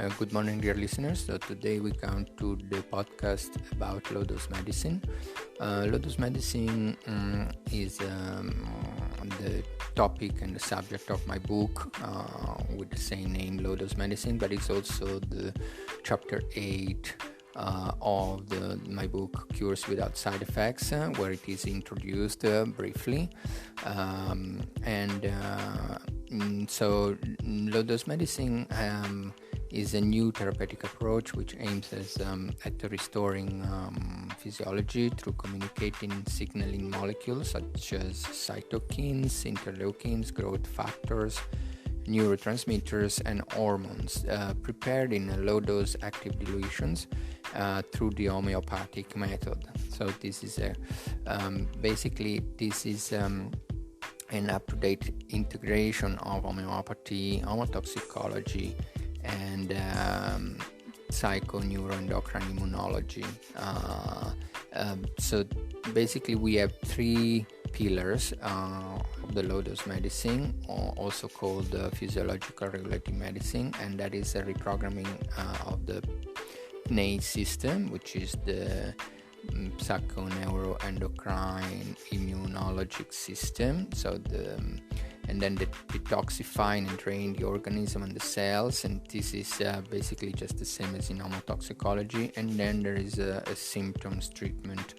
Good morning, dear listeners. So today we come to the podcast about low-dose medicine. Low-dose medicine is the topic and the subject of my book with the same name, Low-Dose Medicine, but it's also the chapter 8 of my book, Cures Without Side Effects, where it is introduced briefly. So low-dose medicine is a new therapeutic approach which aims at restoring physiology through communicating signaling molecules such as cytokines, interleukins, growth factors, neurotransmitters, and hormones, prepared in low-dose active dilutions through the homeopathic method. So this is an up-to-date integration of homeopathy, homotoxicology, and psychoneuroendocrine immunology. So basically we have three pillars of the low-dose medicine, also called physiological regulating medicine, and that is a reprogramming of the innate system, which is the psychoneuroendocrine immunologic system. And then the detoxifying and drain the organism and the cells, and this is basically just the same as in homotoxicology. And then there is a symptoms treatment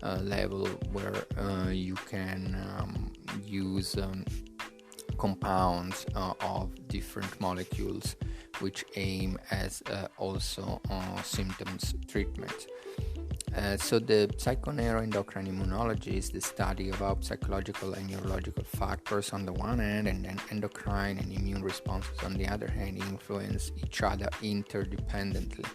level where you can use compounds of different molecules which aim as also symptoms treatment. So the psychoneuroendocrine immunology is the study of how psychological and neurological factors on the one hand and then endocrine and immune responses on the other hand influence each other interdependently.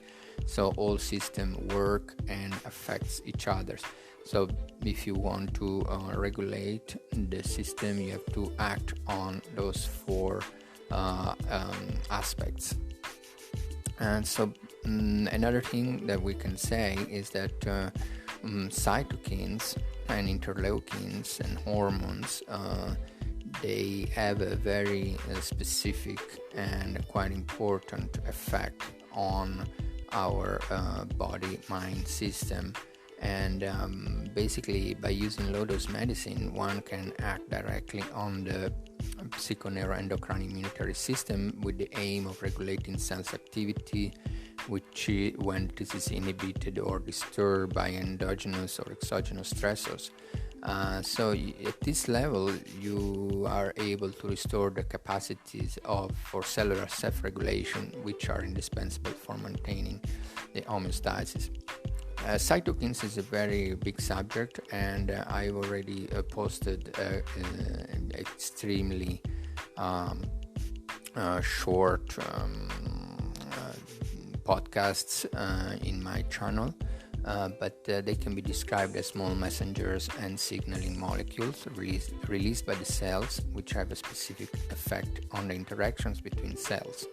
So all systems work and affects each other. So if you want to regulate the system, you have to act on those four aspects. And so another thing that we can say is that cytokines and interleukins and hormones, they have a very specific and quite important effect on our body-mind system. And basically by using low-dose medicine, one can act directly on the psychoneuroendocrine immunitary system with the aim of regulating cells activity, which when this is inhibited or disturbed by endogenous or exogenous stressors. So at this level, you are able to restore the capacities for cellular self-regulation, which are indispensable for maintaining the homeostasis. Cytokines is a very big subject, and I've already posted extremely short podcasts in my channel, but they can be described as small messengers and signaling molecules released by the cells, which have a specific effect on the interactions between cells,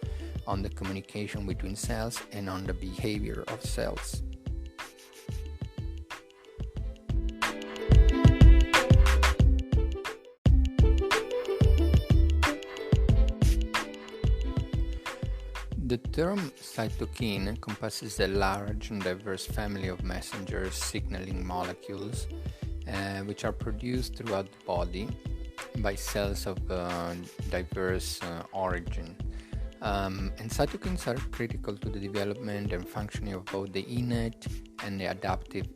on the communication between cells, and on the behavior of cells. The term cytokine encompasses a large and diverse family of messenger signaling molecules which are produced throughout the body by cells of diverse origin. And cytokines are critical to the development and functioning of both the innate and the adaptive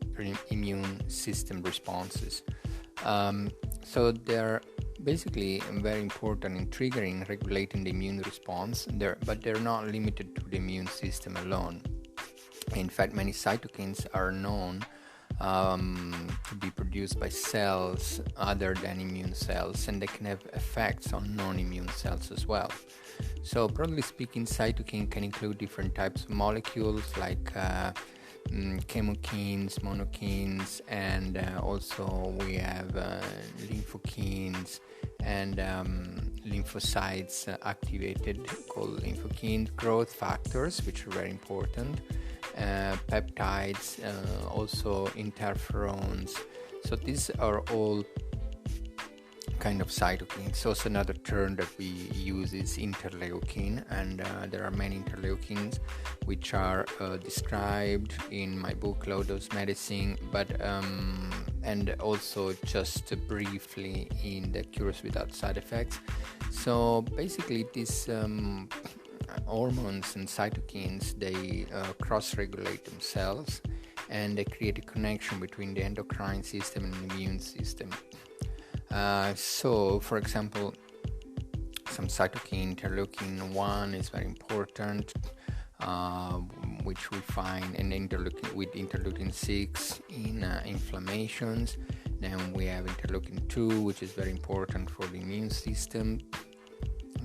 immune system responses. So they're basically very important in triggering and regulating the immune response, but they're not limited to the immune system alone. In fact, many cytokines are known to be produced by cells other than immune cells, and they can have effects on non-immune cells as well. So broadly speaking, cytokine can include different types of molecules like chemokines, monokines, and also we have lymphokines and lymphocytes activated, called lymphokines, growth factors, which are very important, peptides, also interferons. So these are all kind of cytokines. Also another term that we use is interleukin, and there are many interleukins which are described in my book Low Dose Medicine, but and also just briefly in the Cures Without Side Effects. So basically these hormones and cytokines, they cross-regulate themselves, and they create a connection between the endocrine system and the immune system. So, for example, some cytokine, interleukin 1 is very important, which we find in interleukin 6 in inflammations. Then we have interleukin 2, which is very important for the immune system.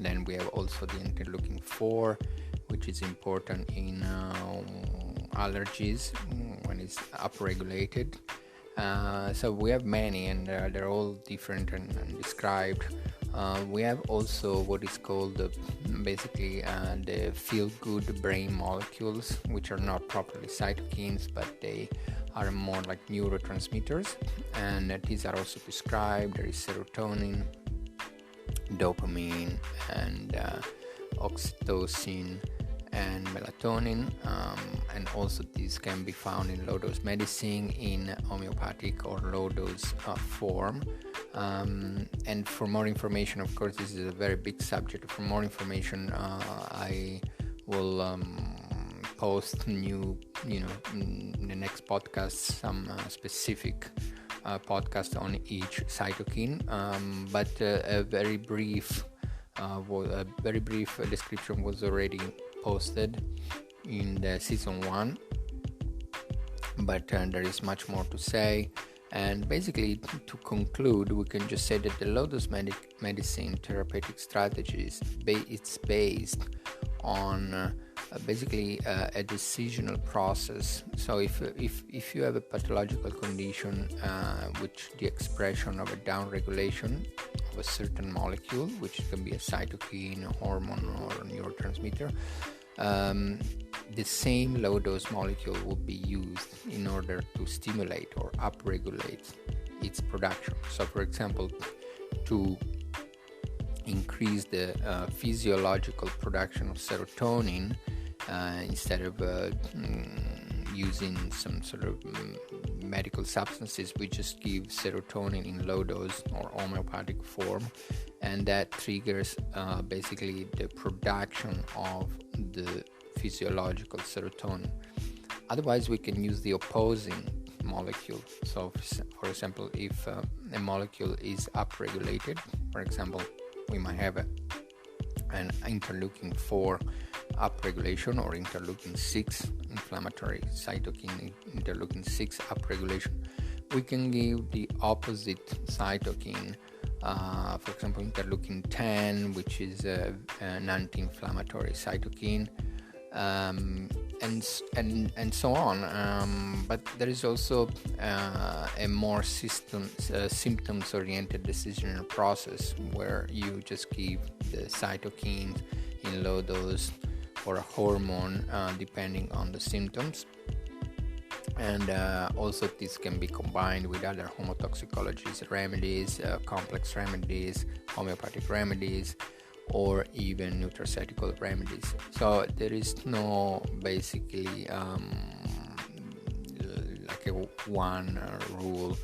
Then we have also the interleukin 4, which is important in allergies when it's upregulated. So we have many, and they're all different and described. We have also what is called the feel-good brain molecules, which are not properly cytokines, but they are more like neurotransmitters, and these are also prescribed. There is serotonin, dopamine, and oxytocin and melatonin, and also these can be found in low-dose medicine in homeopathic or low-dose form. And for more information, of course, this is a very big subject. For more information, I will post in the next podcast some specific podcast on each cytokine, but a very brief description was already posted in the season 1, but there is much more to say. And basically, to conclude, we can just say that the low-dose medicine therapeutic strategies, it's based on basically a decisional process. So if you have a pathological condition which the expression of a downregulation of a certain molecule, which can be a cytokine, a hormone, or a neurotransmitter, the same low-dose molecule will be used in order to stimulate or upregulate its production. So, for example, to increase the physiological production of serotonin, instead of using some sort of medical substances, we just give serotonin in low dose or homeopathic form, and that triggers basically the production of the physiological serotonin. Otherwise, we can use the opposing molecule. So, for example, if a molecule is upregulated, for example, we might have an interleukin 4 upregulation or interleukin 6 inflammatory cytokine, interleukin 6 upregulation. We can give the opposite cytokine, for example, interleukin 10, which is an anti-inflammatory cytokine, and so on. But there is also a more symptoms-oriented decisional process where you just give the cytokines in low dose or a hormone depending on the symptoms. And also this can be combined with other homotoxicology remedies, complex remedies, homeopathic remedies, or even nutraceutical remedies. So there is no basically like a one rule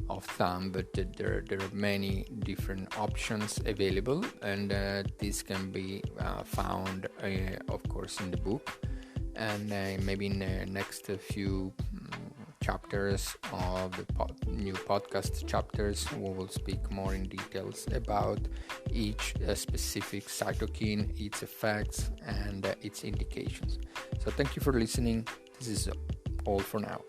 of thumb, but there are many different options available, and this can be found of course in the book, and maybe in the next few chapters of the new podcast chapters we will speak more in details about each specific cytokine, its effects, and its indications. So thank you for listening. This is all for now.